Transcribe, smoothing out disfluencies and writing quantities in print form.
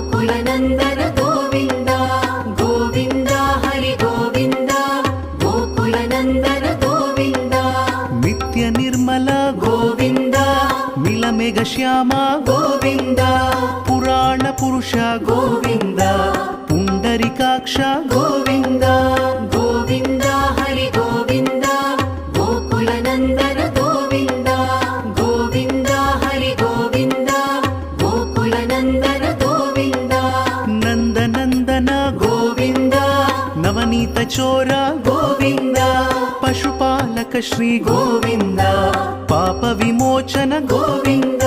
गोकुलनन्दन गोविन्द गोविन्द हरि गोविन्द गोकुलनन्दन गोविन्द नित्य निर्मल गोविन्द मिलमेघ श्याम गोविन्द पुराण पुरुष गोविन्द पुण्डरीकाक्ष गोविन्द गोविन्द हरि गोविन्द गोकुलनन्दन गोविन्द गोविन्द हरि गोविन्द गोकुलनन्दन गोविन्द नन्दनन्दन गोविन्द नवनीत चोर गोविन्द पशुपालक श्री गोविन्द पाप विमोचन गोविन्द